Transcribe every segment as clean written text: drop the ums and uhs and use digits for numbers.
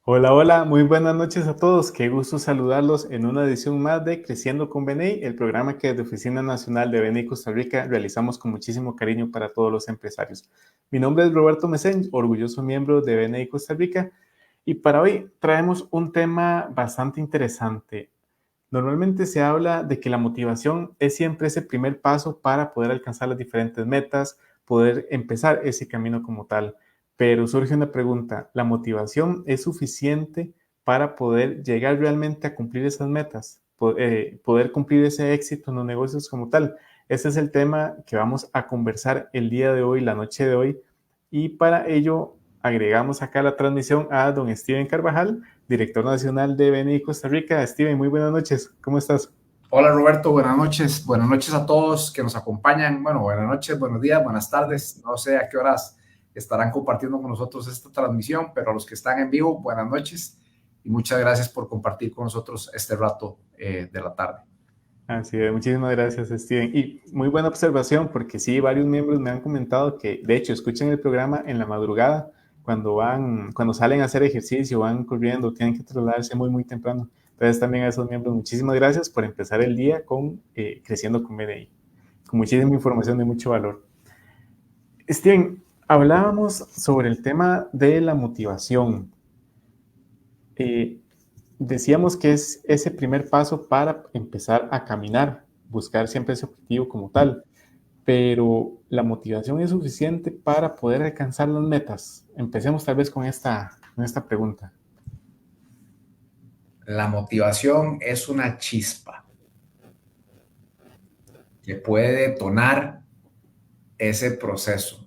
Hola, hola, muy buenas noches a todos. Qué gusto saludarlos en una edición más de Creciendo con BNI, el programa que desde Oficina Nacional de BNI Costa Rica realizamos con muchísimo cariño para todos los empresarios. Mi nombre es Roberto Mesén, orgulloso miembro de BNI Costa Rica, y para hoy traemos un tema bastante interesante. Normalmente se habla de que la motivación es siempre ese primer paso para poder alcanzar las diferentes metas, poder empezar ese camino como tal. Pero surge una pregunta, ¿la motivación es suficiente para poder llegar realmente a cumplir esas metas? Poder cumplir ese éxito en los negocios como tal. Ese es el tema que vamos a conversar el día de hoy, la noche de hoy. Y para ello agregamos acá a la transmisión a don Steven Carvajal, director nacional de BNI Costa Rica. Steven, muy buenas noches. ¿Cómo estás? Hola Roberto, buenas noches a todos que nos acompañan. Bueno, buenas noches, buenos días, buenas tardes. No sé a qué horas estarán compartiendo con nosotros esta transmisión, pero a los que están en vivo, buenas noches y muchas gracias por compartir con nosotros este rato de la tarde. Así es, muchísimas gracias, Steven. Y muy buena observación, porque sí, varios miembros me han comentado que, de hecho, escuchan el programa en la madrugada, cuando salen a hacer ejercicio, van corriendo, tienen que trasladarse muy, muy temprano. Entonces, también a esos miembros, muchísimas gracias por empezar el día con Creciendo con BNI, con muchísima información de mucho valor. Steven, hablábamos sobre el tema de la motivación. Eh, Decíamos que es ese primer paso para empezar a caminar, buscar siempre ese objetivo como tal, pero la motivación es suficiente para poder alcanzar las metas. Empecemos tal vez con esta pregunta. La motivación es una chispa que puede detonar ese proceso,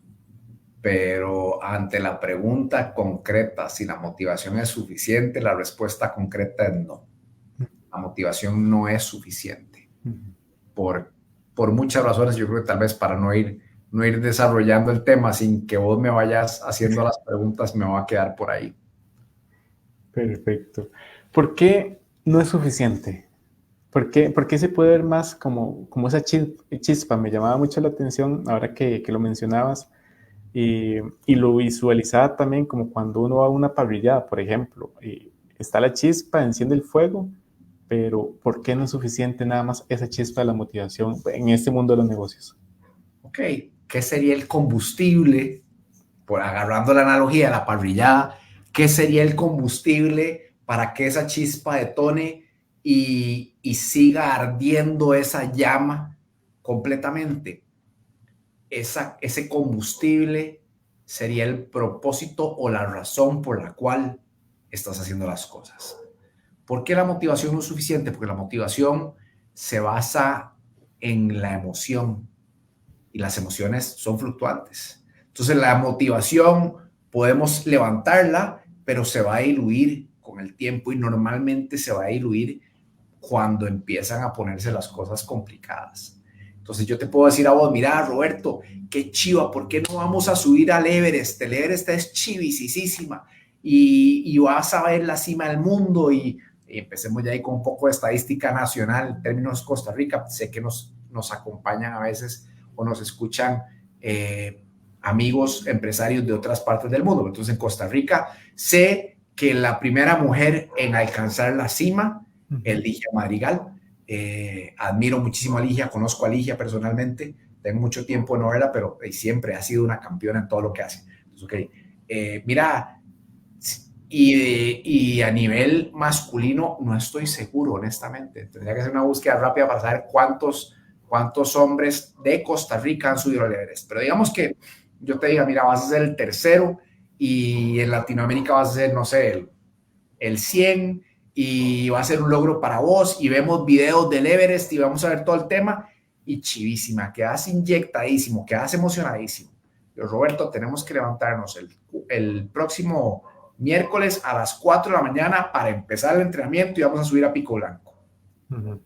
pero ante la pregunta concreta si la motivación es suficiente, la respuesta concreta es no. La motivación no es suficiente por, por muchas razones. Yo creo que tal vez para no ir desarrollando el tema sin que vos me vayas haciendo las preguntas, me va a quedar por ahí. Perfecto. ¿Por qué no es suficiente? ¿Por qué se puede ver más como esa chispa? Me llamaba mucho la atención ahora que lo mencionabas y lo visualizaba también como cuando uno va a una parrillada, por ejemplo. Está la chispa, enciende el fuego, pero ¿por qué no es suficiente nada más esa chispa de la motivación en este mundo de los negocios? Ok, ¿qué sería el combustible? Por agarrando la analogía de la parrillada, ¿qué sería el combustible para que esa chispa detone y siga ardiendo esa llama completamente? Ese combustible sería el propósito o la razón por la cual estás haciendo las cosas. ¿Por qué la motivación no es suficiente? Porque la motivación se basa en la emoción y las emociones son fluctuantes. Entonces la motivación podemos levantarla, pero se va a diluir con el tiempo y normalmente se va a diluir cuando empiezan a ponerse las cosas complicadas. Entonces yo te puedo decir a vos, mira Roberto, qué chiva, ¿por qué no vamos a subir al Everest? El Everest es chivisísima y vas a ver la cima del mundo y empecemos ya ahí con un poco de estadística nacional en términos Costa Rica. Sé que nos acompañan a veces o nos escuchan amigos empresarios de otras partes del mundo. Entonces en Costa Rica sé que la primera mujer en alcanzar la cima es Ligia Madrigal. Admiro muchísimo a Ligia, conozco a Ligia personalmente, tengo mucho tiempo en verla, pero siempre ha sido una campeona en todo lo que hace. Entonces, okay. Mira, y a nivel masculino no estoy seguro, honestamente. Tendría que hacer una búsqueda rápida para saber cuántos hombres de Costa Rica han subido al Everest. Pero digamos que yo te diga, mira, vas a ser el tercero y en Latinoamérica vas a ser, no sé, el 100 y va a ser un logro para vos y vemos videos del Everest y vamos a ver todo el tema y chivísima, quedas inyectadísimo, quedas emocionadísimo. Pero Roberto, tenemos que levantarnos el próximo miércoles a las 4 de la mañana para empezar el entrenamiento y vamos a subir a Pico Blanco. Ujú.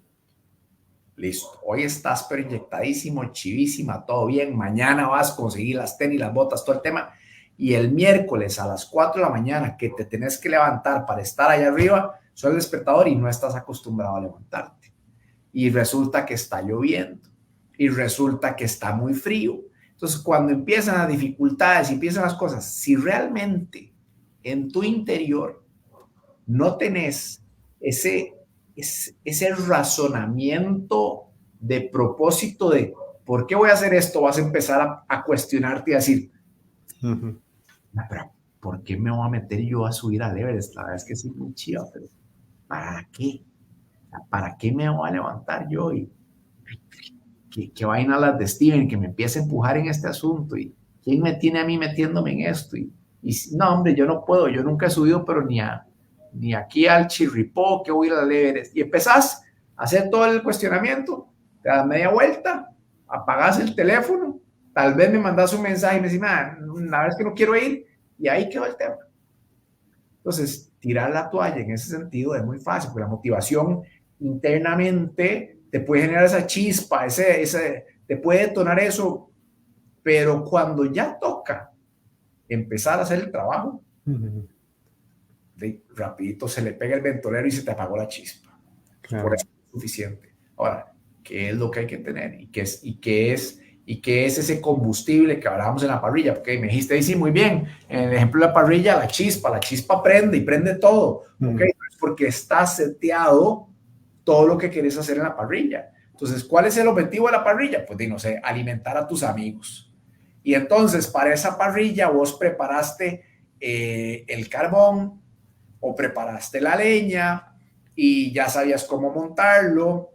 Listo, hoy estás pero inyectadísimo, chivísima, todo bien, mañana vas a conseguir las tenis, las botas, todo el tema, y el miércoles a las 4 de la mañana que te tenés que levantar para estar allá arriba, suena el despertador y no estás acostumbrado a levantarte. Y resulta que está lloviendo, y resulta que está muy frío. Entonces, cuando empiezan las dificultades y empiezan las cosas, si realmente en tu interior no tenés ese razonamiento de propósito de ¿por qué voy a hacer esto? Vas a empezar a cuestionarte y a decir, Ujú. pero ¿por qué me voy a meter yo a subir al Everest? La verdad es que sí, muy chido, pero ¿para qué? ¿Para qué me voy a levantar yo? Y qué vaina las de Steven, que me empieza a empujar en este asunto. ¿Y quién me tiene a mí metiéndome en esto? No, hombre, yo no puedo. Yo nunca he subido, pero ni aquí al Chirripó, que voy a ir al Everest. Y empezás a hacer todo el cuestionamiento, te das media vuelta, apagás el teléfono, tal vez me mandas un mensaje y me decís, la verdad es que no quiero ir, y ahí quedó el tema. Entonces, tirar la toalla en ese sentido es muy fácil, porque la motivación internamente te puede generar esa chispa, te puede detonar eso, pero cuando ya toca empezar a hacer el trabajo, Ujú. rapidito se le pega el ventolero y se te apagó la chispa. Por Claro. eso es suficiente. Ahora, ¿qué es lo que hay que tener? ¿Y qué es ese combustible que hablábamos en la parrilla? Porque me dijiste, sí, muy bien, en el ejemplo de la parrilla, la chispa prende y prende todo. Ok, Ujú. es porque está seteado todo lo que quieres hacer en la parrilla. Entonces, ¿cuál es el objetivo de la parrilla? Pues, no sé, alimentar a tus amigos. Y entonces, para esa parrilla, vos preparaste el carbón o preparaste la leña y ya sabías cómo montarlo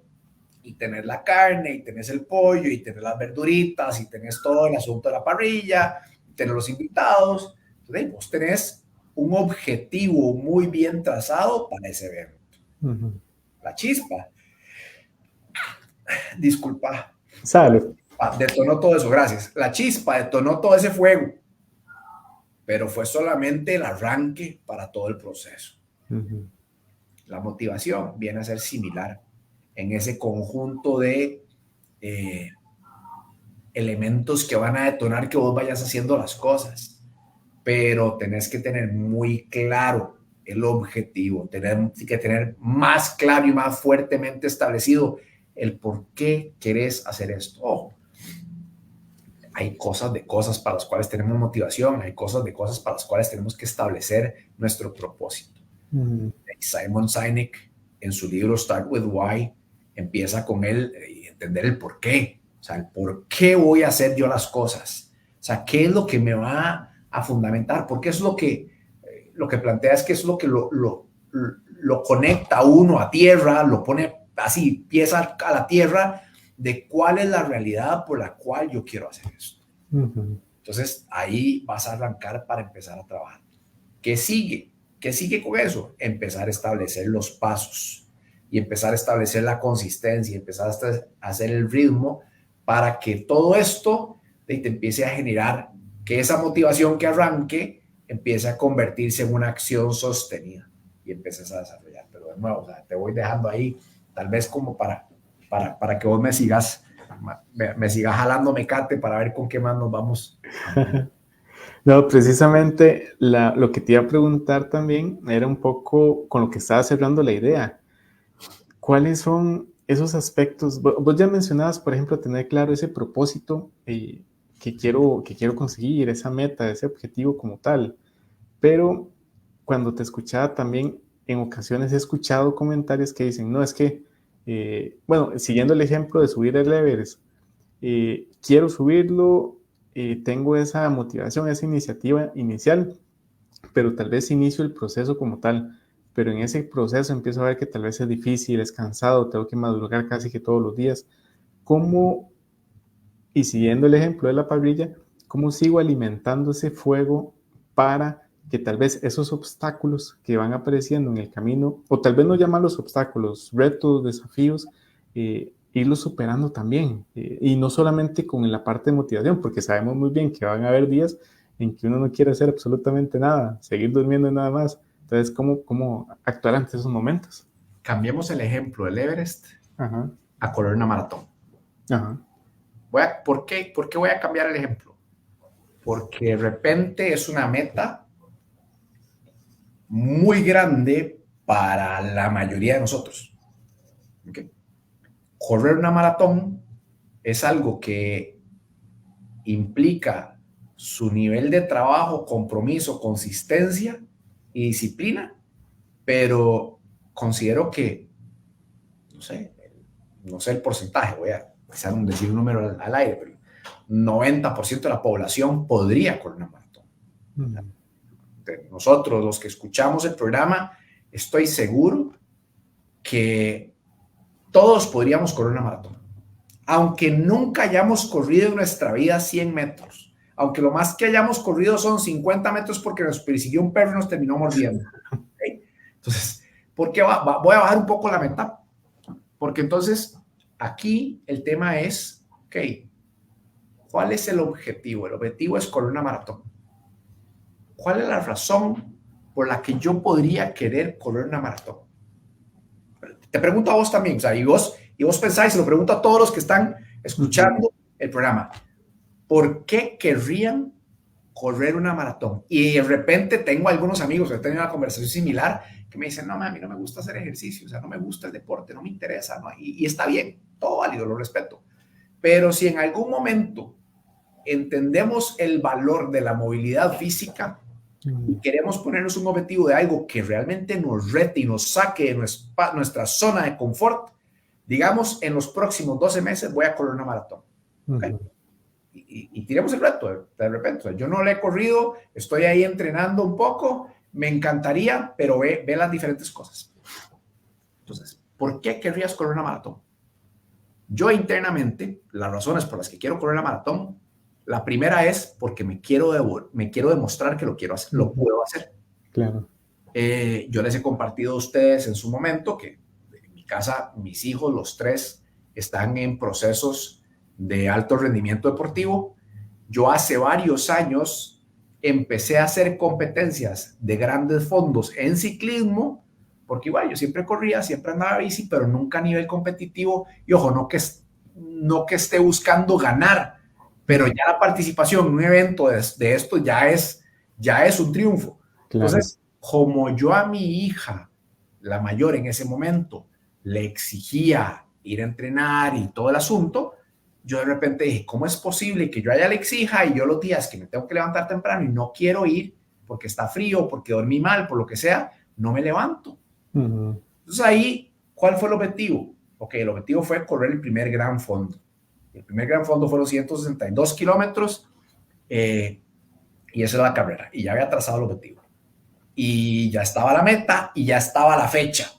y tenés la carne y tenés el pollo y tenés las verduritas y tenés todo el asunto de la parrilla y tenés los invitados. Entonces, vos tenés un objetivo muy bien trazado para ese evento. Ujú. La chispa, disculpa, Salud. detonó todo eso, gracias. La chispa detonó todo ese fuego, pero fue solamente el arranque para todo el proceso. Ujú. La motivación viene a ser similar en ese conjunto de eh, elementos que van a detonar que vos vayas haciendo las cosas, pero tenés que tener muy claro el objetivo, tenés que tener más claro y más fuertemente establecido el por qué querés hacer esto. Ojo, hay cosas de cosas para las cuales tenemos motivación, hay cosas de cosas para las cuales tenemos que establecer nuestro propósito. Ujú. Simon Sinek, en su libro Start With Why, empieza con él entender el por qué. O sea, el por qué voy a hacer yo las cosas. O sea, qué es lo que me va a fundamentar. Porque es lo que plantea es que es lo que lo conecta a uno a tierra, lo pone así, pieza a la tierra de cuál es la realidad por la cual yo quiero hacer esto. Ujú. Entonces, ahí vas a arrancar para empezar a trabajar. ¿Qué sigue? ¿Qué sigue con eso? Empezar a establecer los pasos y empezar a establecer la consistencia, empezar a hacer el ritmo para que todo esto te empiece a generar que esa motivación que arranque empiece a convertirse en una acción sostenida y empieces a desarrollar. Pero de nuevo, o sea, te voy dejando ahí, tal vez como para que vos me sigas jalando mecate para ver con qué más nos vamos. No, precisamente lo que te iba a preguntar también era un poco con lo que estaba cerrando la idea. ¿Cuáles son esos aspectos? Vos ya mencionabas, por ejemplo, tener claro ese propósito que quiero conseguir, esa meta, ese objetivo como tal. Pero cuando te escuchaba también, en ocasiones he escuchado comentarios que dicen, no, es que, bueno, siguiendo el ejemplo de subir el Everest, quiero subirlo, tengo esa motivación, esa iniciativa inicial, pero tal vez inicio el proceso como tal, pero en ese proceso empiezo a ver que tal vez es difícil, es cansado, tengo que madrugar casi que todos los días. ¿Cómo, y siguiendo el ejemplo de la parrilla, cómo sigo alimentando ese fuego para que tal vez esos obstáculos que van apareciendo en el camino, o tal vez no llamarlos obstáculos, retos, desafíos, irlos superando también? Y no solamente con la parte de motivación, porque sabemos muy bien que van a haber días en que uno no quiere hacer absolutamente nada, seguir durmiendo y nada más. Entonces, ¿cómo actuar ante esos momentos? Cambiemos el ejemplo del Everest Ajá, a correr una maratón. ajá, ¿Por qué voy a cambiar el ejemplo? Porque de repente es una meta muy grande para la mayoría de nosotros. ¿Okay? Correr una maratón es algo que implica su nivel de trabajo, compromiso, consistencia y disciplina, pero considero que, no sé el porcentaje, voy a decir un número al aire, pero 90% de la población podría correr una maratón. De nosotros, los que escuchamos el programa, estoy seguro que todos podríamos correr una maratón. Aunque nunca hayamos corrido en nuestra vida 100 metros, aunque lo más que hayamos corrido son 50 metros porque nos persiguió un perro y nos terminó mordiendo. ¿Okay? Entonces, ¿por qué voy a bajar un poco la meta? Porque entonces aquí el tema es, ok, ¿cuál es el objetivo? El objetivo es correr una maratón. ¿Cuál es la razón por la que yo podría querer correr una maratón? Te pregunto a vos también, o sea, y vos pensáis, se lo pregunto a todos los que están escuchando el programa, ¿por qué querrían correr una maratón? Y de repente tengo algunos amigos que he tenido una conversación similar que me dicen, no, a mí no me gusta hacer ejercicio, o sea, no me gusta el deporte, no me interesa, ¿no? Y está bien, todo válido, lo respeto. Pero si en algún momento entendemos el valor de la movilidad física y queremos ponernos un objetivo de algo que realmente nos rete y nos saque de nuestra zona de confort, digamos, en los próximos 12 meses voy a correr una maratón. ¿Okay? Y tiremos el reto de repente. O sea, yo no lo he corrido, estoy ahí entrenando un poco, me encantaría, pero ve las diferentes cosas. Entonces, ¿por qué querrías correr una maratón? Yo internamente, las razones por las que quiero correr la maratón, la primera es porque me quiero demostrar que lo quiero hacer, lo puedo hacer. Claro. Yo les he compartido a ustedes en su momento que en mi casa, mis hijos, los 3, están en procesos de alto rendimiento deportivo. Yo hace varios años empecé a hacer competencias de grandes fondos en ciclismo, porque igual yo siempre corría, siempre andaba bici, pero nunca a nivel competitivo. Y ojo, no que esté buscando ganar, pero ya la participación en un evento de esto ya es un triunfo. Claro. Entonces, como yo a mi hija, la mayor en ese momento, le exigía ir a entrenar y todo el asunto, yo de repente dije, ¿cómo es posible que yo a ella le exija y yo los días que me tengo que levantar temprano y no quiero ir porque está frío, porque dormí mal, por lo que sea, no me levanto? Entonces ahí, ¿cuál fue el objetivo? Ok, el objetivo fue correr el primer gran fondo. El primer gran fondo fueron 162 kilómetros y esa era la carrera. Y ya había trazado el objetivo. Y ya estaba la meta y ya estaba la fecha.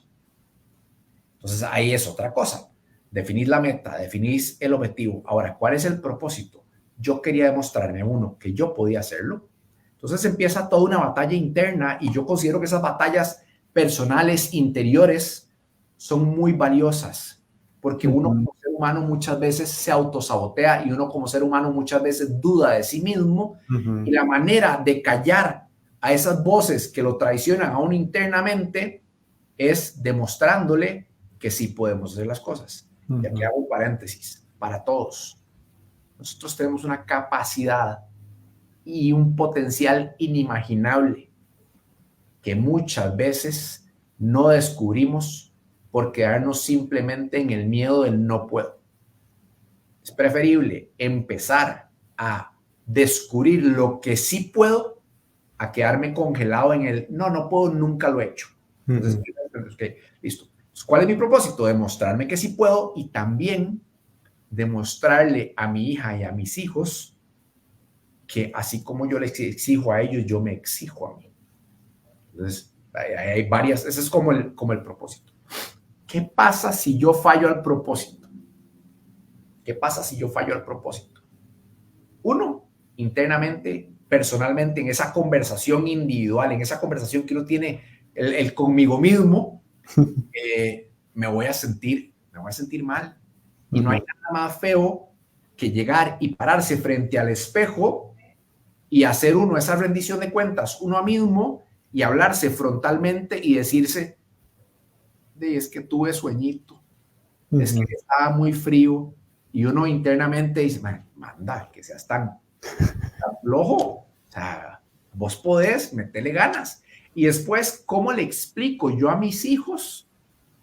Entonces ahí es otra cosa. Definís la meta, definís el objetivo. Ahora, ¿cuál es el propósito? Yo quería demostrarme, uno, que yo podía hacerlo. Entonces empieza toda una batalla interna y yo considero que esas batallas personales, interiores, son muy valiosas porque uno como ser humano muchas veces se autosabotea y uno como ser humano muchas veces duda de sí mismo y la manera de callar a esas voces que lo traicionan a uno internamente es demostrándole que sí podemos hacer las cosas. Y aquí hago un paréntesis para todos. Nosotros tenemos una capacidad y un potencial inimaginable que muchas veces no descubrimos por quedarnos simplemente en el miedo del no puedo. Es preferible empezar a descubrir lo que sí puedo a quedarme congelado en el no puedo, nunca lo he hecho. Entonces, okay, listo. Entonces, ¿cuál es mi propósito? Demostrarme que sí puedo y también demostrarle a mi hija y a mis hijos que así como yo les exijo a ellos, yo me exijo a mí. Entonces, hay varias, ese es como el propósito. ¿Qué pasa si yo fallo al propósito? ¿Qué pasa si yo fallo al propósito? Uno, internamente, personalmente, en esa conversación individual, en esa conversación que uno tiene el conmigo mismo, me voy a sentir mal. Y no hay nada más feo que llegar y pararse frente al espejo y hacer uno esa rendición de cuentas uno mismo y hablarse frontalmente y decirse, es que tuve sueñito, es que estaba muy frío, y uno internamente dice, manda, que seas tan flojo, o sea, vos podés, metele ganas. Y después, ¿cómo le explico yo a mis hijos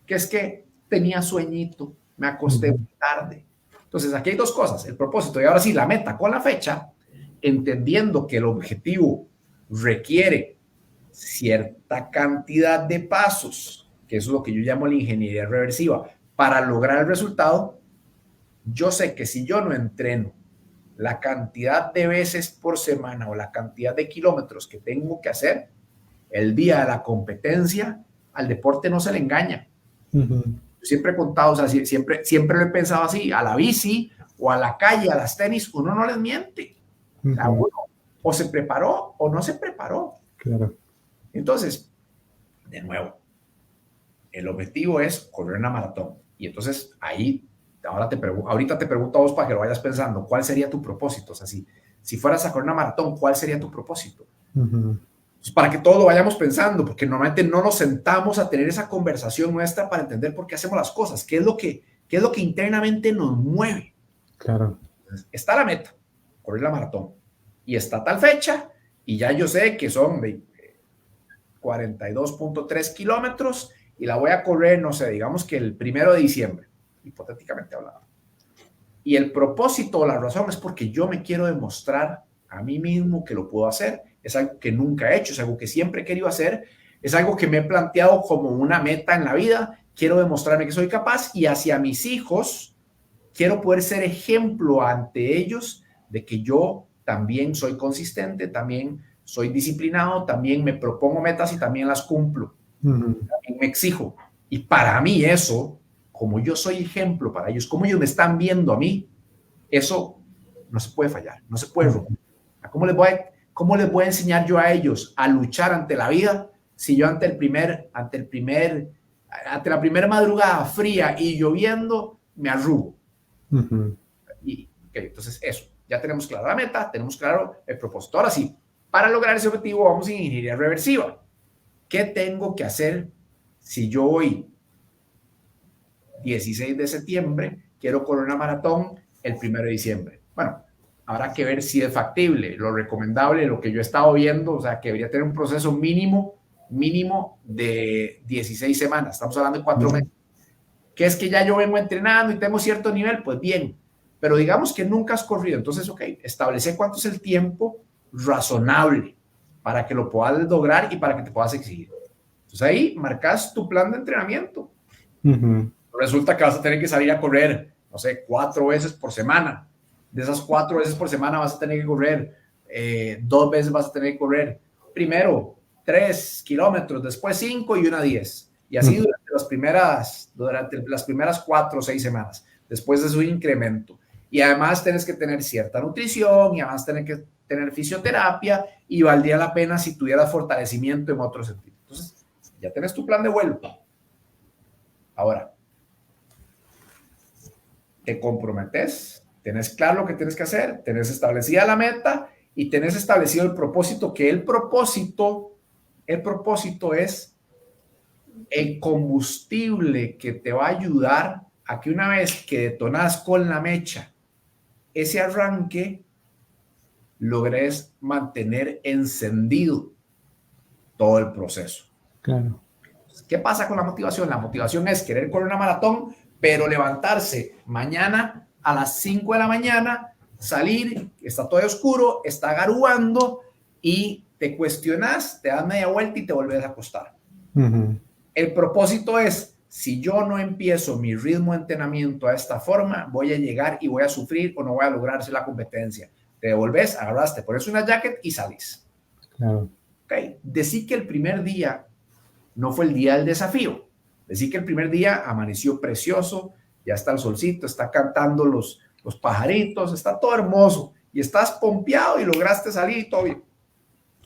que es que tenía sueñito, me acosté muy tarde? Entonces, aquí hay dos cosas, el propósito y ahora sí, la meta con la fecha, entendiendo que el objetivo requiere cierta cantidad de pasos, que eso es lo que yo llamo la ingeniería reversiva, para lograr el resultado. Yo sé que si yo no entreno la cantidad de veces por semana o la cantidad de kilómetros que tengo que hacer, el día de la competencia, al deporte no se le engaña. Yo siempre he contado, o sea, siempre lo he pensado así, a la bici o a la calle, a las tenis, uno no les miente. O sea, uno o se preparó o no se preparó. Claro. Entonces, de nuevo, el objetivo es correr una maratón. Y entonces ahí, ahorita te pregunto a vos para que lo vayas pensando, ¿cuál sería tu propósito? O sea, si fueras a correr una maratón, ¿cuál sería tu propósito? Pues para que todos lo vayamos pensando, porque normalmente no nos sentamos a tener esa conversación nuestra para entender por qué hacemos las cosas, qué es lo que internamente nos mueve. Claro. Entonces, está la meta, correr la maratón, y está tal fecha, y ya yo sé que son 42.3 kilómetros, y la voy a correr, no sé, digamos que el 1 de diciembre, hipotéticamente hablando. Y el propósito o la razón es porque yo me quiero demostrar a mí mismo que lo puedo hacer. Es algo que nunca he hecho, es algo que siempre he querido hacer, es algo que me he planteado como una meta en la vida. Quiero demostrarme que soy capaz, y hacia mis hijos quiero poder ser ejemplo ante ellos de que yo también soy consistente, también soy disciplinado, también me propongo metas y también las cumplo. También me exijo. Y para mí eso, como yo soy ejemplo para ellos, como ellos me están viendo a mí, eso no se puede fallar, no se puede romper. ¿Cómo les voy a enseñar yo a ellos a luchar ante la vida si yo ante la primera madrugada fría y lloviendo me arrugo? Y entonces eso, ya tenemos clara la meta, tenemos claro el propósito. Ahora sí, para lograr ese objetivo vamos a ingeniería reversiva. ¿Qué tengo que hacer si yo hoy, 16 de septiembre, quiero correr una maratón el 1 de diciembre? Bueno, habrá que ver si es factible. Lo recomendable, lo que yo he estado viendo, o sea, que debería tener un proceso mínimo de 16 semanas. Estamos hablando de 4 meses. ¿Qué es que ya yo vengo entrenando y tengo cierto nivel? Pues bien, pero digamos que nunca has corrido. Entonces, ok, establece cuánto es el tiempo razonable para que lo puedas lograr y para que te puedas exigir. Entonces ahí marcas tu plan de entrenamiento. Resulta que vas a tener que salir a correr, no sé, 4 veces por semana. De esas 4 veces por semana vas a tener que correr, 2 veces vas a tener que correr. Primero 3 kilómetros, después 5 y una 10. Y así durante las primeras 4 o 6 semanas. Después es un incremento. Y además tienes que tener cierta nutrición, y además tienes que tener fisioterapia, y valdría la pena si tuvieras fortalecimiento en otro sentido. Entonces, ya tienes tu plan de vuelo. Ahora, te comprometes, tienes claro lo que tienes que hacer, tienes establecida la meta y tienes establecido el propósito, que el propósito es el combustible que te va a ayudar a que una vez que detonas con la mecha ese arranque, logres mantener encendido todo el proceso. Claro. ¿Qué pasa con la motivación? La motivación es querer correr una maratón, pero levantarse mañana a las 5 de la mañana, salir, está todo oscuro, está garuando, y te cuestionas, te das media vuelta y te vuelves a acostar. El propósito es, si yo no empiezo mi ritmo de entrenamiento a esta forma, voy a llegar y voy a sufrir o no voy a lograr hacer la competencia. Te devolves, agarras, te pones una jacket y salís. Claro. Okay. Decir que el primer día no fue el día del desafío. Decir que el primer día amaneció precioso, ya está el solcito, está cantando los pajaritos, está todo hermoso y estás pompeado y lograste salir y todo bien.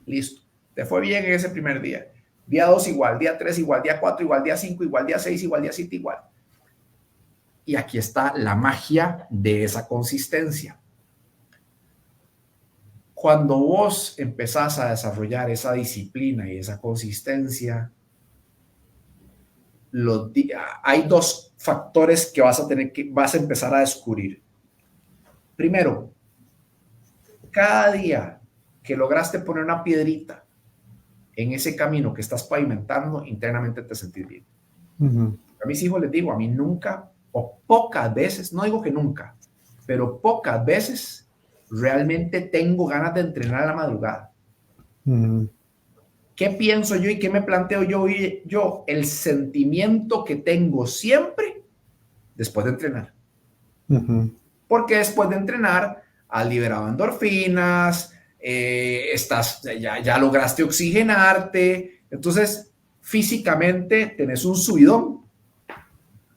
Listo. Te fue bien en ese primer día. Día 2 igual, día 3 igual, día 4 igual, día 5 igual, día 6 igual, día 7 igual. Y aquí está la magia de esa consistencia. Cuando vos empezás a desarrollar esa disciplina y esa consistencia, hay 2 factores que vas a empezar a descubrir. Primero, cada día que lograste poner una piedrita en ese camino que estás pavimentando, internamente te sentís bien. A mis hijos les digo, a mí nunca o pocas veces, no digo que nunca, pero pocas veces realmente tengo ganas de entrenar a la madrugada. ¿Qué pienso yo y qué me planteo yo? El sentimiento que tengo siempre después de entrenar. Porque después de entrenar has liberado endorfinas, ya lograste oxigenarte, entonces físicamente tenés un subidón.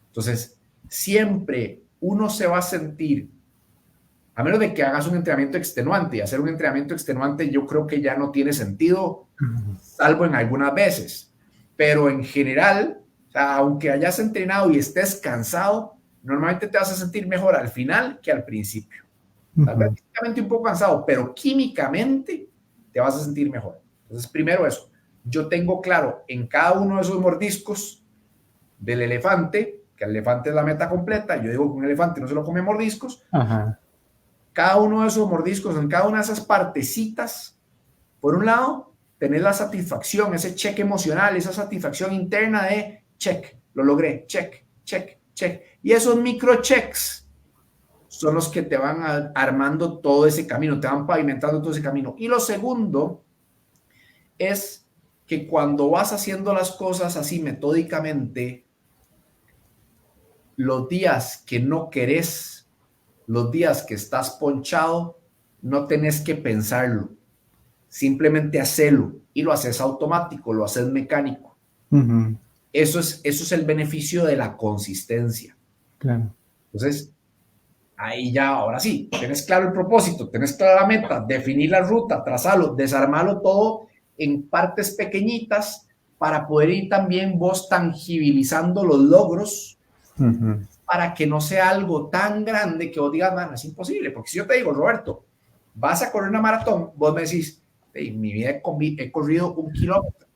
Entonces, siempre uno se va a sentir, a menos de que hagas un entrenamiento extenuante, y hacer un entrenamiento extenuante yo creo que ya no tiene sentido, salvo en algunas veces. Pero en general, o sea, aunque hayas entrenado y estés cansado, normalmente te vas a sentir mejor al final que al principio. Tal vez físicamente un poco cansado, pero químicamente te vas a sentir mejor. Entonces, primero eso. Yo tengo claro en cada uno de esos mordiscos del elefante, que el elefante es la meta completa, yo digo que un elefante no se lo come mordiscos. Ajá. Cada uno de esos mordiscos, en cada una de esas partecitas, por un lado, tener la satisfacción, ese check emocional, esa satisfacción interna de check, lo logré, check, check, check. Y esos microchecks son los que te van armando todo ese camino, te van pavimentando todo ese camino. Y lo segundo es que cuando vas haciendo las cosas así metódicamente, los días que no querés, los días que estás ponchado, no tenés que pensarlo. Simplemente hacelo y lo haces automático, lo haces mecánico. Eso es el beneficio de la consistencia. Claro. Entonces, ahí ya, ahora sí, tenés claro el propósito, tenés clara la meta, definir la ruta, trazarlo, desarmarlo todo en partes pequeñitas para poder ir también vos tangibilizando los logros para que no sea algo tan grande que vos digas, man, es imposible. Porque si yo te digo, Roberto, vas a correr una maratón, vos me decís, en mi vida he corrido 1 kilómetro.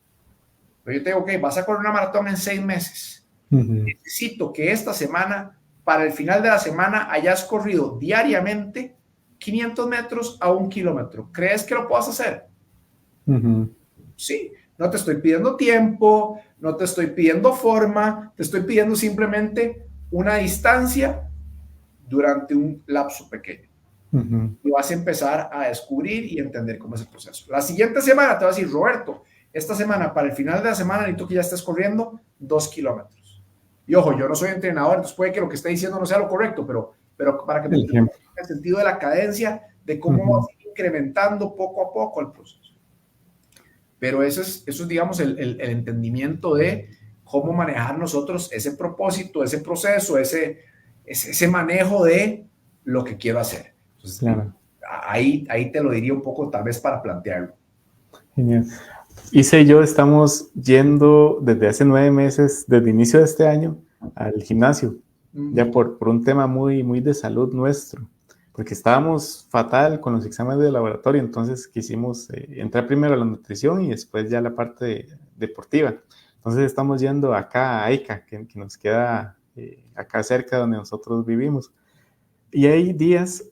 Pero yo te digo, ok, vas a correr una maratón en 6 meses. Necesito que esta semana, para el final de la semana, hayas corrido diariamente 500 metros a 1 kilómetro. ¿Crees que lo puedas hacer? Sí. No te estoy pidiendo tiempo, no te estoy pidiendo forma, te estoy pidiendo simplemente una distancia durante un lapso pequeño. Y vas a empezar a descubrir y entender cómo es el proceso. La siguiente semana te vas a decir, Roberto, esta semana, para el final de la semana, necesito que ya estés corriendo 2 kilómetros. Y ojo, yo no soy entrenador, entonces puede que lo que esté diciendo no sea lo correcto, pero para que te entiendas el sentido de la cadencia, de cómo vas incrementando poco a poco el proceso. Pero eso es digamos, el entendimiento de cómo manejar nosotros ese propósito, ese proceso, ese manejo de lo que quiero hacer. Entonces, claro. ahí te lo diría un poco, tal vez para plantearlo. Genial. Isa y yo estamos yendo desde hace 9 meses, desde inicio de este año, al gimnasio, ya por un tema muy de salud nuestro, porque estábamos fatal con los exámenes de laboratorio, entonces quisimos entrar primero a la nutrición y después ya a la parte deportiva. Entonces estamos yendo acá a ECA, que nos queda acá cerca donde nosotros vivimos. Y hay días,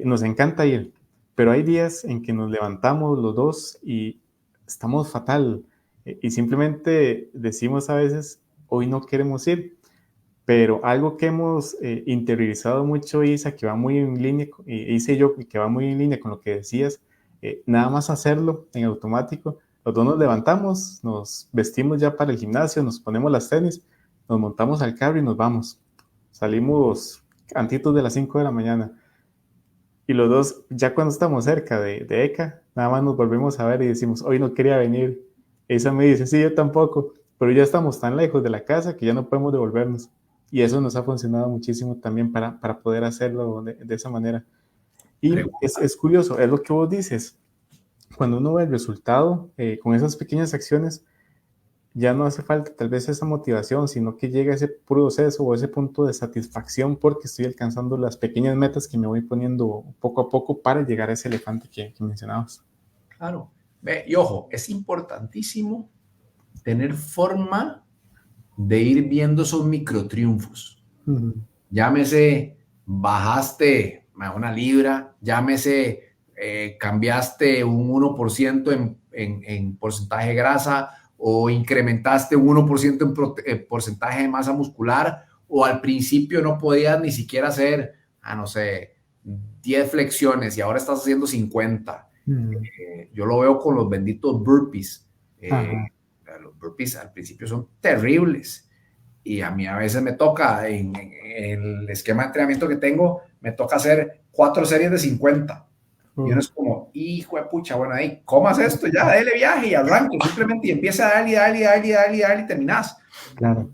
nos encanta ir, pero hay días en que nos levantamos los dos y estamos fatal y simplemente decimos a veces, hoy no queremos ir, pero algo que hemos interiorizado mucho, Isa, que va muy en línea, Isa y yo, que va muy en línea con lo que decías, nada más hacerlo en automático, los dos nos levantamos, nos vestimos ya para el gimnasio, nos ponemos las tenis, nos montamos al carro y nos vamos. Salimos antitos de las 5 de la mañana. Y los dos, ya cuando estamos cerca de ECA, nada más nos volvemos a ver y decimos, hoy no quería venir. Esa me dice, sí, yo tampoco, pero ya estamos tan lejos de la casa que ya no podemos devolvernos. Y eso nos ha funcionado muchísimo también para poder hacerlo de esa manera. Y es curioso, es lo que vos dices. Cuando uno ve el resultado, con esas pequeñas acciones, ya no hace falta tal vez esa motivación, sino que llega ese proceso o ese punto de satisfacción porque estoy alcanzando las pequeñas metas que me voy poniendo poco a poco para llegar a ese elefante que mencionabas. Claro. Y ojo, es importantísimo tener forma de ir viendo esos microtriunfos. Llámese, bajaste una libra, llámese, cambiaste un 1% en porcentaje de grasa, o incrementaste un 1% en porcentaje de masa muscular, o al principio no podías ni siquiera hacer, no sé, 10 flexiones y ahora estás haciendo 50. Yo lo veo con los benditos burpees. Ajá. Los burpees al principio son terribles. Y a mí a veces me toca, en el esquema de entrenamiento que tengo, me toca hacer 4 series de 50. Y uno Uh, es como, hijo de pucha, bueno, ahí, comas esto, ya, dale viaje y arranque, simplemente y empieza a darle, darle, darle, darle, darle y terminás. claro.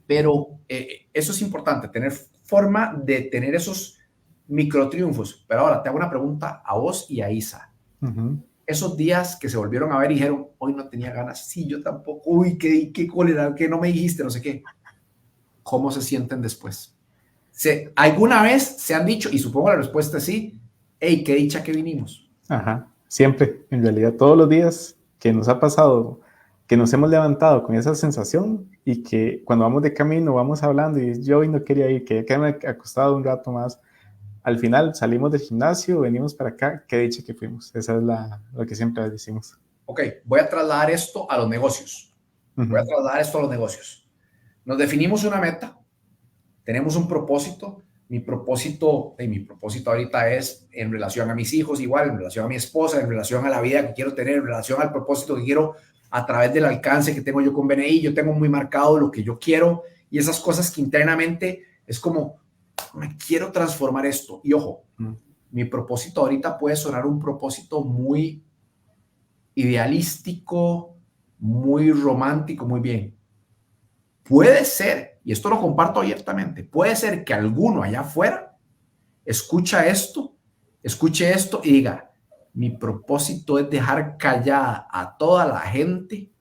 Pero eso es importante, tener forma de tener esos micro triunfos. Pero ahora te hago una pregunta a vos y a Isa. Ujú. Esos días que se volvieron a ver y dijeron, hoy no tenía ganas, sí, yo tampoco, uy, qué cólera, que no me dijiste, no sé qué. ¿Cómo se sienten después? ¿Alguna vez se han dicho, y supongo la respuesta es sí, hey, qué dicha que vinimos? Ajá. Siempre, en realidad, todos los días que nos ha pasado, que nos hemos levantado con esa sensación y que cuando vamos de camino vamos hablando y yo hoy no quería ir, quería quedarme acostado un rato más. Al final salimos del gimnasio, venimos para acá, qué dicha que fuimos. Esa es lo que siempre decimos. Ok, voy a trasladar esto a los negocios. Voy a Ujú. trasladar esto a los negocios. Nos definimos una meta, tenemos un propósito. Mi propósito ahorita es en relación a mis hijos, igual, en relación a mi esposa, en relación a la vida que quiero tener, en relación al propósito que quiero a través del alcance que tengo yo con BNI. Yo tengo muy marcado lo que yo quiero y esas cosas que internamente es como, me quiero transformar esto. Y ojo, mi propósito ahorita puede sonar un propósito muy idealístico, muy romántico, muy bien. Puede ser, y esto lo comparto abiertamente, puede ser que alguno allá afuera escuche esto y diga, mi propósito es dejar callada a toda la gente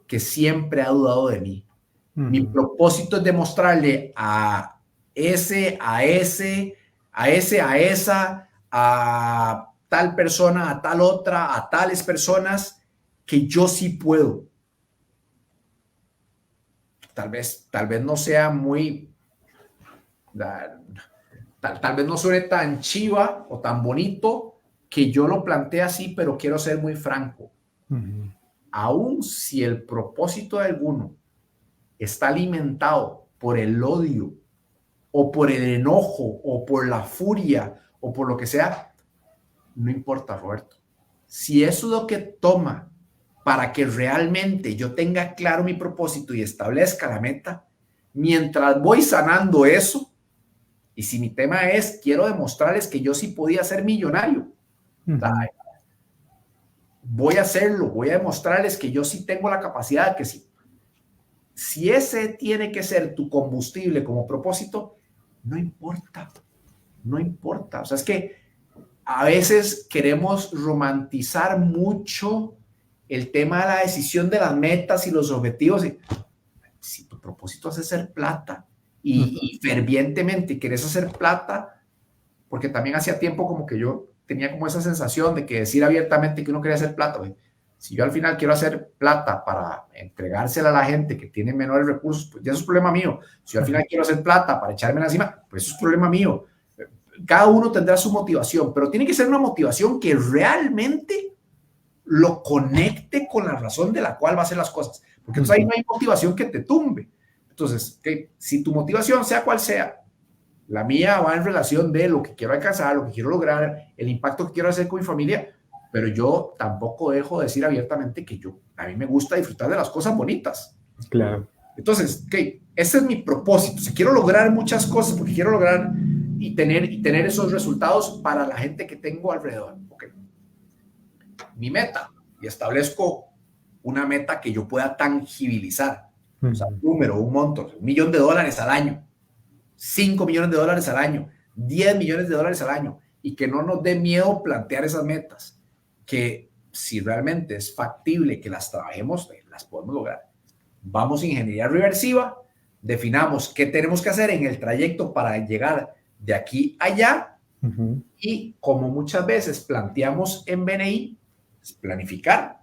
que siempre ha dudado de mí. Mi Ujú. propósito es demostrarle a ese, a ese, a ese, a esa, a tal persona, a tal otra, a tales personas, que yo sí puedo. Tal vez no sea muy, tal vez no suene tan chiva o tan bonito que yo lo plantee así, pero quiero ser muy franco. Ujú. Aun si el propósito de alguno está alimentado por el odio o por el enojo o por la furia o por lo que sea, no importa, Roberto. Si eso es lo que toma para que realmente yo tenga claro mi propósito y establezca la meta, mientras voy sanando eso, y si mi tema es, quiero demostrarles que yo sí podía ser millonario, Ujú. voy a hacerlo, voy a demostrarles que yo sí tengo la capacidad, que sí. Si ese tiene que ser tu combustible como propósito, no importa, no importa. O sea, es que a veces queremos romantizar mucho el tema de la decisión de las metas y los objetivos. Si tu propósito es hacer plata Ujú. y fervientemente quieres hacer plata, porque también hacía tiempo como que yo tenía como esa sensación de que decir abiertamente que uno quería hacer plata. Güey. Si yo al final quiero hacer plata para entregársela a la gente que tiene menores recursos, pues ya eso es problema mío. Si yo al final quiero hacer plata para echarme encima, pues eso es problema mío. Cada uno tendrá su motivación, pero tiene que ser una motivación que realmente lo conecte con la razón de la cual va a hacer las cosas. Porque entonces ahí Ujú. no hay motivación que te tumbe. Entonces, si tu motivación, sea cual sea, la mía va en relación de lo que quiero alcanzar, lo que quiero lograr, el impacto que quiero hacer con mi familia, pero yo tampoco dejo de decir abiertamente que a mí me gusta disfrutar de las cosas bonitas. Claro. Entonces, ese es mi propósito. Si quiero lograr muchas cosas, porque quiero lograr y tener esos resultados para la gente que tengo alrededor. Okay. Mi meta, y establezco una meta que yo pueda tangibilizar. O sea, Ujú. un número, un monto, $1.000.000 al año, $5 millones al año, $10 millones al año, y que no nos dé miedo plantear esas metas, que si realmente es factible que las trabajemos, las podemos lograr. Vamos a ingeniería reversiva, definamos qué tenemos que hacer en el trayecto para llegar de aquí a allá, Ujú. y como muchas veces planteamos en BNI, es planificar,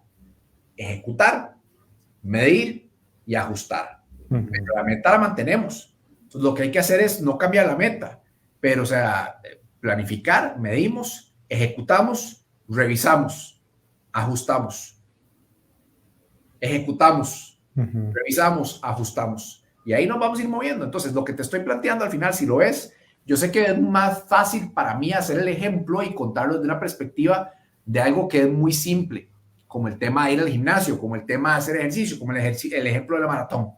ejecutar, medir y ajustar. Ujú. Pero la meta la mantenemos. Entonces, lo que hay que hacer es no cambiar la meta, pero, o sea, planificar, medimos, ejecutamos, revisamos, ajustamos, ejecutamos, Ujú. revisamos, ajustamos. Y ahí nos vamos a ir moviendo. Entonces, lo que te estoy planteando al final, si lo ves, yo sé que es más fácil para mí hacer el ejemplo y contarlo desde una perspectiva de algo que es muy simple. como el tema de ir al gimnasio, como el tema de hacer ejercicio, como el ejemplo de la maratón.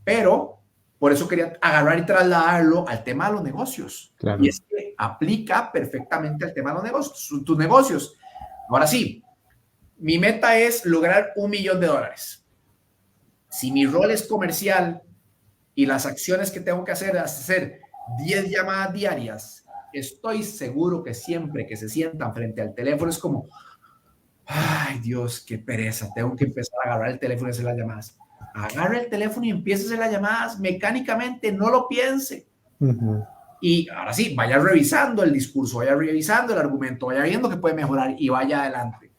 Pero por eso quería agarrar y trasladarlo al tema de los negocios. Claro. Y es que aplica perfectamente al tema de los negocios, tus negocios. Ahora sí, mi meta es lograr $1 millón. Si mi rol es comercial y las acciones que tengo que hacer es hacer 10 llamadas diarias, estoy seguro que siempre que se sientan frente al teléfono es como, ay Dios, qué pereza, tengo que empezar a agarrar el teléfono y hacer las llamadas. Agarre el teléfono y empiece a hacer las llamadas mecánicamente, no lo piense. Y ahora sí, vaya revisando el discurso, vaya revisando el argumento, vaya viendo que puede mejorar y vaya adelante.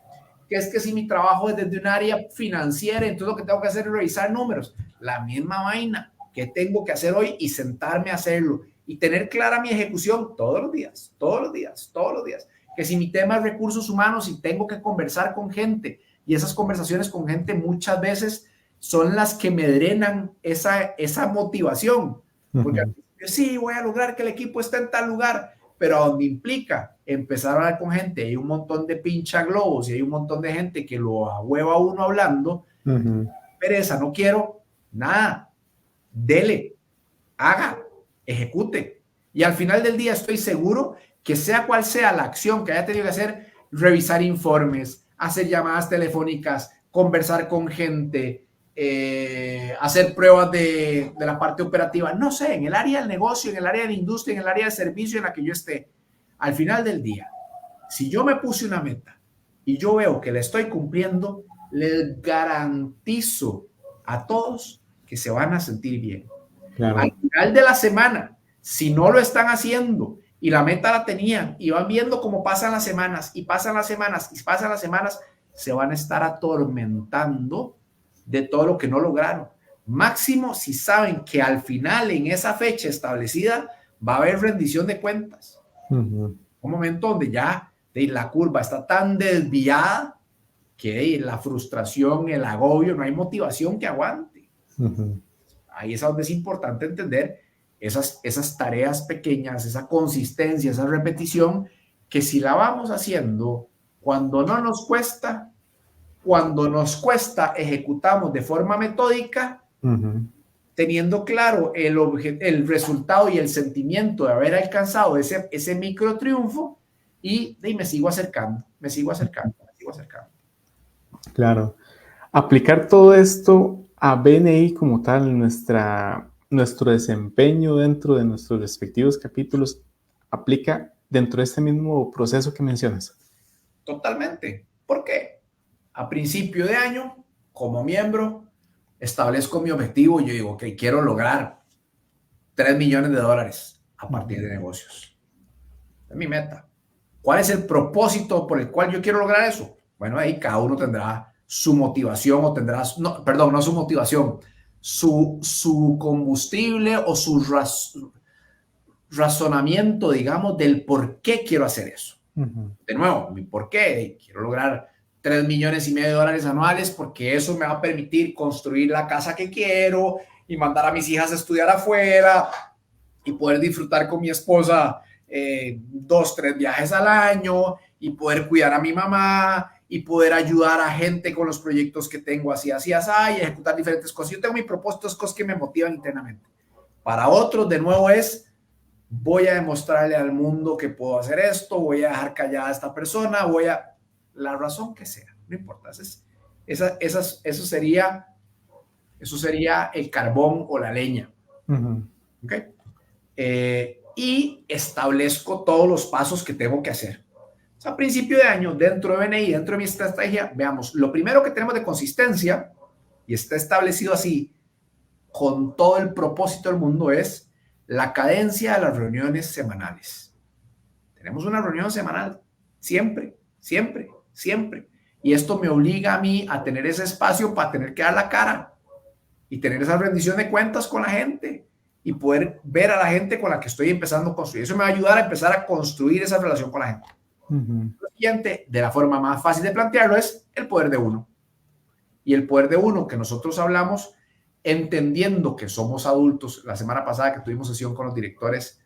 Que es que si mi trabajo es desde un área financiera, entonces lo que tengo que hacer es revisar números. La misma vaina que tengo que hacer hoy y sentarme a hacerlo y tener clara mi ejecución todos los días, todos los días, todos los días. Que si mi tema es recursos humanos y tengo que conversar con gente y esas conversaciones con gente muchas veces son las que me drenan esa motivación. Porque sí, voy a lograr que el equipo esté en tal lugar, pero a donde implica empezar a hablar con gente, hay un montón de pincha globos y hay un montón de gente que lo ahueva a uno hablando, pereza, no quiero nada, dele, haga, ejecute. Y al final del día estoy seguro que sea cual sea la acción que haya tenido que hacer, revisar informes, hacer llamadas telefónicas, conversar con gente, hacer pruebas de la parte operativa, no sé, en el área del negocio, en el área de la industria, en el área de servicio en la que yo esté, al final del día, si yo me puse una meta y yo veo que la estoy cumpliendo, les garantizo a todos que se van a sentir bien. Claro. Al final de la semana, si no lo están haciendo y la meta la tenían y van viendo cómo pasan las semanas y pasan las semanas y pasan las semanas, se van a estar atormentando de todo lo que no lograron. Máximo si saben que al final, en esa fecha establecida, va a haber rendición de cuentas. Un momento donde ya la curva está tan desviada que la frustración, el agobio, no hay motivación que aguante. Ahí es donde es importante entender esas tareas pequeñas, esa consistencia, esa repetición, que si la vamos haciendo cuando no nos cuesta, cuando nos cuesta, ejecutamos de forma metódica, teniendo claro el resultado y el sentimiento de haber alcanzado ese micro triunfo, y me sigo acercando. Claro. Aplicar todo esto a BNI como tal, nuestro desempeño dentro de nuestros respectivos capítulos, aplica dentro de este mismo proceso que mencionas. Totalmente. ¿Por qué? A principio de año, como miembro, establezco mi objetivo y yo digo, ok, quiero lograr $3 millones a partir de negocios. Es mi meta. ¿Cuál es el propósito por el cual yo quiero lograr eso? Bueno, ahí cada uno tendrá su motivación o tendrá, no su motivación, su combustible o su razonamiento, digamos, del por qué quiero hacer eso. De nuevo, mi por qué. Quiero lograr $3,5 millones anuales porque eso me va a permitir construir la casa que quiero y mandar a mis hijas a estudiar afuera y poder disfrutar con mi esposa 2, 3 viajes al año y poder cuidar a mi mamá y poder ayudar a gente con los proyectos que tengo así, y ejecutar diferentes cosas. Yo tengo mis propósitos, cosas que me motivan internamente. Para otros, de nuevo, voy a demostrarle al mundo que puedo hacer esto, voy a dejar callada a esta persona, la razón que sea, no importa. Eso sería el carbón o la leña. ¿Okay? Y establezco todos los pasos que tengo que hacer. O sea, a principio de año, dentro de BNI, dentro de mi estrategia, veamos, lo primero que tenemos de consistencia, y está establecido así, con todo el propósito del mundo, es la cadencia de las reuniones semanales. Tenemos una reunión semanal, siempre. Y esto me obliga a mí a tener ese espacio para tener que dar la cara y tener esa rendición de cuentas con la gente y poder ver a la gente con la que estoy empezando a construir. Eso me va a ayudar a empezar a construir esa relación con la gente. Lo siguiente, de la forma más fácil de plantearlo, es el poder de uno. Y el poder de uno que nosotros hablamos, entendiendo que somos adultos. La semana pasada que tuvimos sesión con los directores,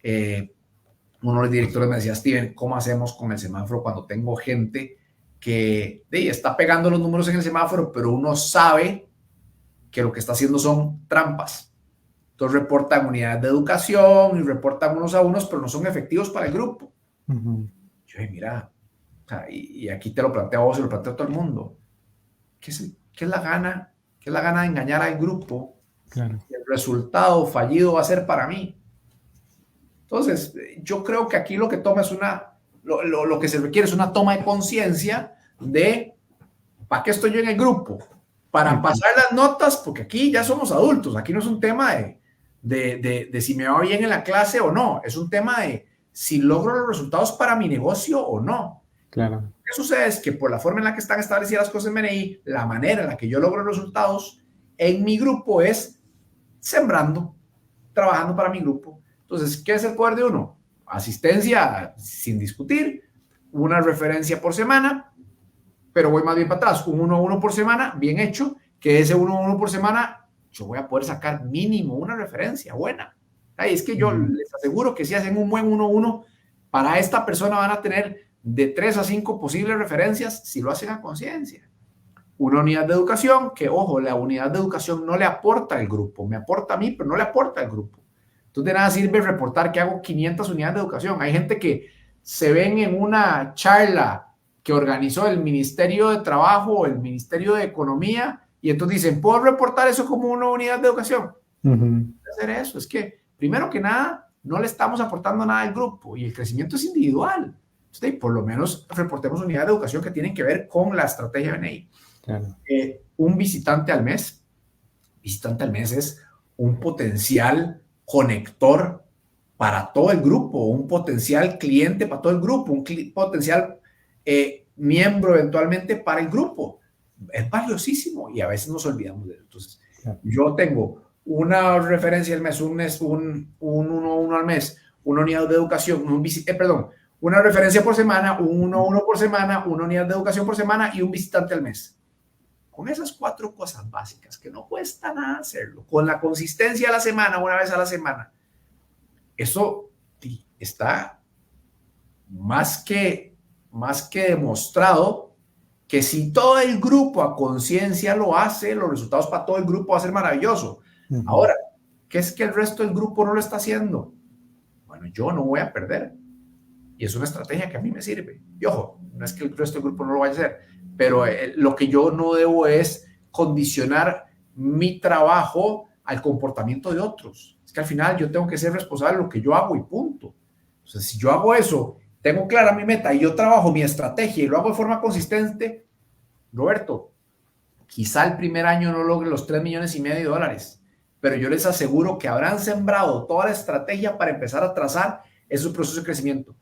uno de los directores me decía, Steven, ¿cómo hacemos con el semáforo cuando tengo gente que está pegando los números en el semáforo, pero uno sabe que lo que está haciendo son trampas. Entonces reportan unidades de educación y reportan unos a unos, pero no son efectivos para el grupo. Yo dije, mira, o sea, y aquí te lo planteo a vos y lo planteo a todo el mundo. ¿Qué es la gana? ¿Qué es la gana de engañar al grupo? Claro. El resultado fallido va a ser para mí. Entonces, yo creo que aquí lo que toma es lo que se requiere es una toma de conciencia de ¿para qué estoy yo en el grupo? Para pasar las notas, porque aquí ya somos adultos, aquí no es un tema de si me va bien en la clase o no, es un tema de si logro los resultados para mi negocio o no. Claro. Lo que sucede es que por la forma en la que están establecidas las cosas en BNI, la manera en la que yo logro los resultados en mi grupo es sembrando, trabajando para mi grupo. Entonces, ¿qué es el poder de uno? Asistencia sin discutir, una referencia por semana, pero voy más bien para atrás, un 1-1 por semana, bien hecho, que ese 1-1 por semana yo voy a poder sacar mínimo una referencia buena. Ay, es que yo les aseguro que si hacen un buen 1-1, para esta persona van a tener de 3 a 5 posibles referencias si lo hacen a conciencia. Una unidad de educación, que ojo, la unidad de educación no le aporta al grupo, me aporta a mí, pero no le aporta al grupo. Entonces de nada sirve reportar que hago 500 unidades de educación. Hay gente que se ven en una charla que organizó el Ministerio de Trabajo o el Ministerio de Economía y entonces dicen, ¿puedo reportar eso como una unidad de educación? Hacer eso, es que primero que nada no le estamos aportando nada al grupo y el crecimiento es individual. Entonces, por lo menos reportemos unidades de educación que tienen que ver con la estrategia BNI. Claro. Un visitante al mes es un potencial conector para todo el grupo, un potencial cliente para todo el grupo, un potencial miembro eventualmente para el grupo. Es valiosísimo y a veces nos olvidamos de eso. Entonces, yo tengo una referencia al mes, un 1-1 al mes, una unidad de educación, una referencia por semana, un 1-1 por semana, una unidad de educación por semana y un visitante al mes. Con esas 4 cosas básicas, que no cuesta nada hacerlo, con la consistencia a la semana, una vez a la semana, eso está más que demostrado que si todo el grupo a conciencia lo hace, los resultados para todo el grupo va a ser maravilloso. Ahora, ¿qué es que el resto del grupo no lo está haciendo? Bueno, yo no voy a perder. Y es una estrategia que a mí me sirve. Y ojo, no es que el resto del grupo no lo vaya a hacer, pero lo que yo no debo es condicionar mi trabajo al comportamiento de otros. Es que al final yo tengo que ser responsable de lo que yo hago y punto. Entonces, si yo hago eso, tengo clara mi meta y yo trabajo mi estrategia y lo hago de forma consistente, Roberto, quizá el primer año no logre los $3,5 millones, pero yo les aseguro que habrán sembrado toda la estrategia para empezar a trazar esos procesos de crecimiento.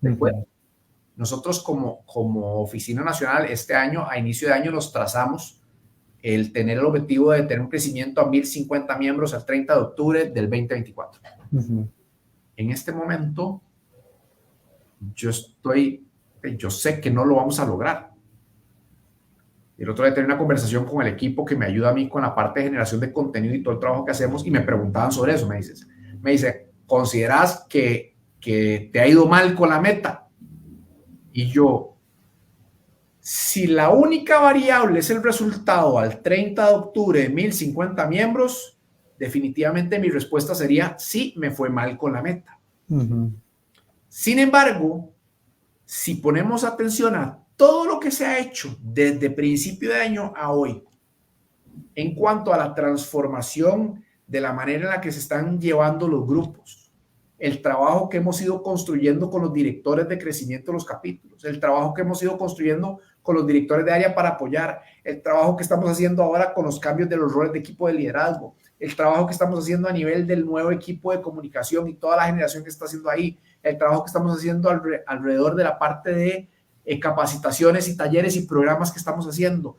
Después, nosotros como Oficina Nacional, este año, a inicio de año, nos trazamos el tener el objetivo de tener un crecimiento a 1,050 miembros al 30 de octubre del 2024. En este momento, yo sé que no lo vamos a lograr. El otro día tenía una conversación con el equipo que me ayuda a mí con la parte de generación de contenido y todo el trabajo que hacemos y me preguntaban sobre eso. Me dice, ¿consideras que te ha ido mal con la meta? Y yo, si la única variable es el resultado al 30 de octubre de 1,050 miembros, definitivamente mi respuesta sería sí, me fue mal con la meta. Sin embargo, si ponemos atención a todo lo que se ha hecho desde principio de año a hoy en cuanto a la transformación de la manera en la que se están llevando los grupos, el trabajo que hemos ido construyendo con los directores de crecimiento de los capítulos, el trabajo que hemos ido construyendo con los directores de área para apoyar, el trabajo que estamos haciendo ahora con los cambios de los roles de equipo de liderazgo, el trabajo que estamos haciendo a nivel del nuevo equipo de comunicación y toda la generación que está haciendo ahí, el trabajo que estamos haciendo alrededor de la parte de capacitaciones y talleres y programas que estamos haciendo.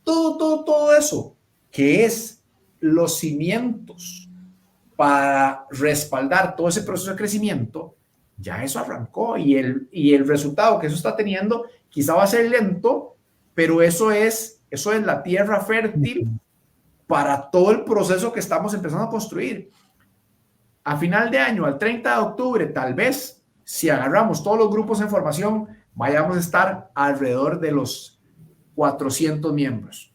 Todo eso que es los cimientos para respaldar todo ese proceso de crecimiento, ya eso arrancó y el resultado que eso está teniendo quizá va a ser lento, pero eso es la tierra fértil para todo el proceso que estamos empezando a construir. A final de año, al 30 de octubre, tal vez, si agarramos todos los grupos en formación, vayamos a estar alrededor de los 400 miembros.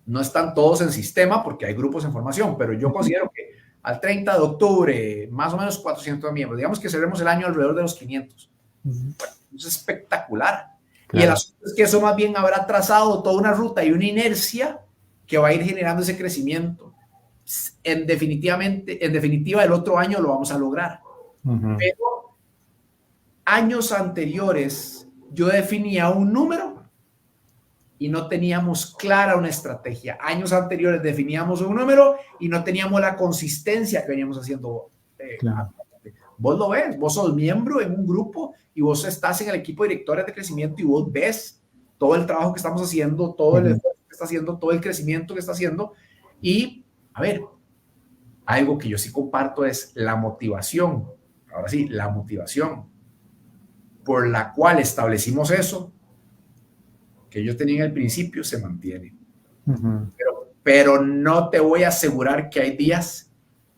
No están todos en sistema porque hay grupos en formación, pero yo considero que al 30 de octubre, más o menos 400 miembros. Digamos que cerremos el año alrededor de los 500. Bueno, es espectacular. Claro. Y el asunto es que eso más bien habrá trazado toda una ruta y una inercia que va a ir generando ese crecimiento. En definitiva, el otro año lo vamos a lograr. Pero años anteriores, yo definía un número y no teníamos clara una estrategia. Años anteriores definíamos un número y no teníamos la consistencia que veníamos haciendo. Claro. Vos lo ves, vos sos miembro en un grupo y vos estás en el equipo de directores de crecimiento y vos ves todo el trabajo que estamos haciendo, todo el esfuerzo que está haciendo, todo el crecimiento que está haciendo. Y, a ver, algo que yo sí comparto es la motivación. Ahora sí, la motivación por la cual establecimos eso que yo tenía en el principio se mantiene. Pero no te voy a asegurar que hay días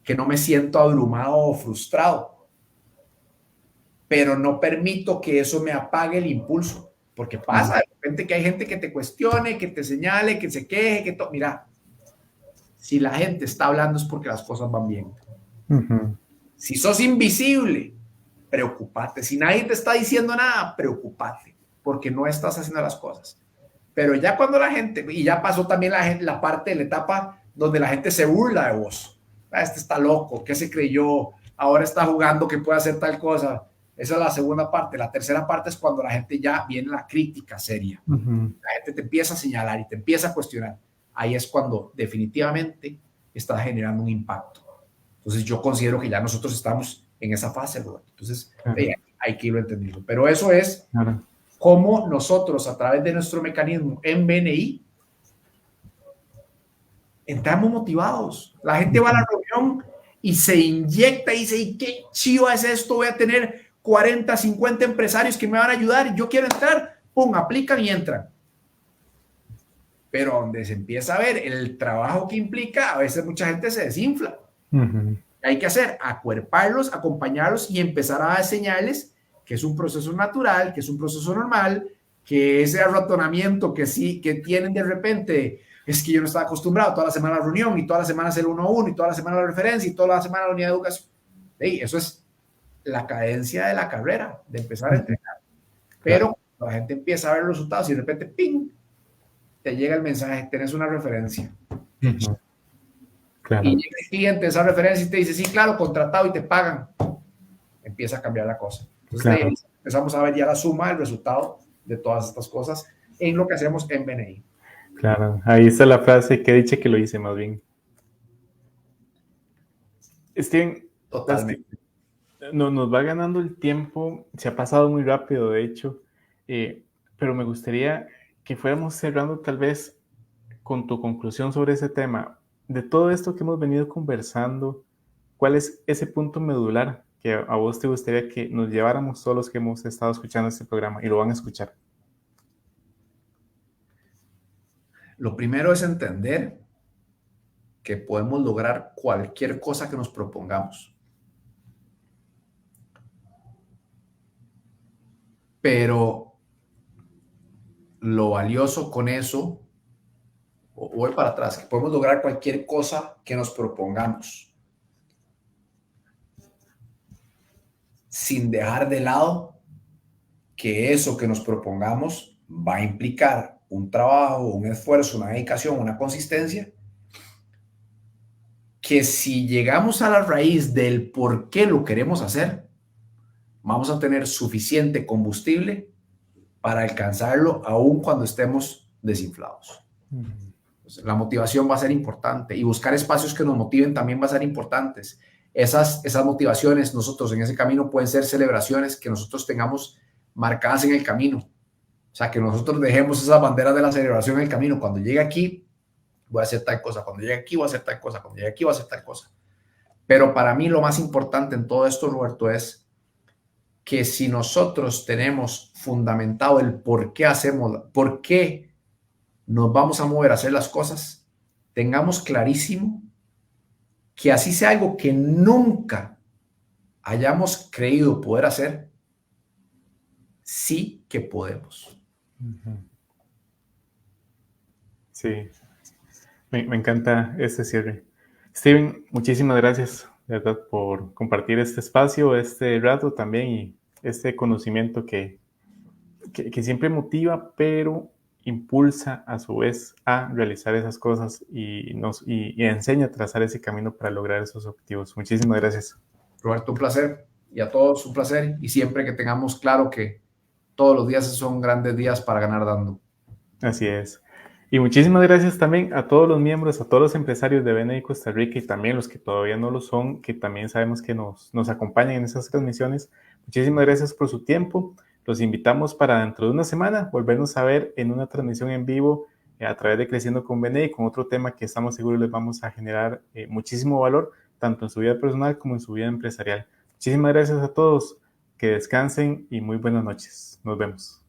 que no me siento abrumado o frustrado. Pero no permito que eso me apague el impulso. Porque pasa de repente que hay gente que te cuestione, que te señale, que se queje, que todo. Mira, si la gente está hablando es porque las cosas van bien. Si sos invisible, preocúpate. Si nadie te está diciendo nada, preocúpate. Porque no estás haciendo las cosas. Pero ya cuando la gente, y ya pasó también la parte de la etapa donde la gente se burla de vos. Este está loco, ¿qué se creyó? Ahora está jugando que puede hacer tal cosa. Esa es la segunda parte. La tercera parte es cuando la gente ya viene la crítica seria. La gente te empieza a señalar y te empieza a cuestionar. Ahí es cuando definitivamente está generando un impacto. Entonces yo considero que ya nosotros estamos en esa fase, Roberto. Entonces hay que irlo entendiendo. Pero eso es cómo nosotros a través de nuestro mecanismo en BNI entramos motivados. La gente va a la reunión y se inyecta y dice, ¿y qué chiva es esto? Voy a tener 40, 50 empresarios que me van a ayudar. Yo quiero entrar. Pum, aplican y entran. Pero donde se empieza a ver el trabajo que implica, a veces mucha gente se desinfla. ¿Qué hay que hacer? Acuerparlos, acompañarlos y empezar a enseñarles que es un proceso natural, que es un proceso normal, que ese arratonamiento que sí, que tienen de repente, es que yo no estaba acostumbrado toda la semana a la reunión y toda la semana a hacer 1-1 y toda la semana la referencia y toda la semana la unidad de educación. Eso es la cadencia de la carrera, de empezar a entrenar. Pero la gente empieza a ver los resultados y de repente, ¡ping!, te llega el mensaje, tenés una referencia. Claro. Y llega el cliente, esa referencia y te dice, sí, claro, contratado y te pagan. Empieza a cambiar la cosa. Entonces ahí empezamos a ver ya la suma, el resultado de todas estas cosas en lo que hacemos en BNI. Claro, ahí está la frase que dice que lo hice más bien. Steven, totalmente. Nos va ganando el tiempo, se ha pasado muy rápido de hecho, pero me gustaría que fuéramos cerrando tal vez con tu conclusión sobre ese tema. De todo esto que hemos venido conversando, ¿cuál es ese punto medular que a vos te gustaría que nos lleváramos todos los que hemos estado escuchando este programa y lo van a escuchar? Lo primero es entender que podemos lograr cualquier cosa que nos propongamos. Pero lo valioso con eso, voy para atrás, que podemos lograr cualquier cosa que nos propongamos, sin dejar de lado que eso que nos propongamos va a implicar un trabajo, un esfuerzo, una dedicación, una consistencia, que si llegamos a la raíz del por qué lo queremos hacer, vamos a tener suficiente combustible para alcanzarlo aún cuando estemos desinflados. Entonces, la motivación va a ser importante y buscar espacios que nos motiven también va a ser importantes. Esas motivaciones nosotros en ese camino pueden ser celebraciones que nosotros tengamos marcadas en el camino. O sea, que nosotros dejemos esas banderas de la celebración en el camino. Cuando llegue aquí, voy a hacer tal cosa. Cuando llegue aquí, voy a hacer tal cosa. Cuando llegue aquí, voy a hacer tal cosa. Pero para mí lo más importante en todo esto, Roberto, es que si nosotros tenemos fundamentado el por qué hacemos, por qué nos vamos a mover a hacer las cosas, tengamos clarísimo que así sea algo que nunca hayamos creído poder hacer, sí que podemos. Sí, me encanta este cierre. Steven, muchísimas gracias, de verdad, por compartir este espacio, este rato también y este conocimiento que siempre motiva, pero impulsa a su vez a realizar esas cosas y enseña a trazar ese camino para lograr esos objetivos. Muchísimas gracias. Roberto, un placer. Y a todos un placer. Y siempre que tengamos claro que todos los días son grandes días para ganar dando. Así es. Y muchísimas gracias también a todos los miembros, a todos los empresarios de BNI Costa Rica y también los que todavía no lo son, que también sabemos que nos acompañan en esas transmisiones. Muchísimas gracias por su tiempo. Los invitamos para dentro de una semana volvernos a ver en una transmisión en vivo a través de Creciendo con BNI con otro tema que estamos seguros les vamos a generar muchísimo valor, tanto en su vida personal como en su vida empresarial. Muchísimas gracias a todos. Que descansen y muy buenas noches. Nos vemos.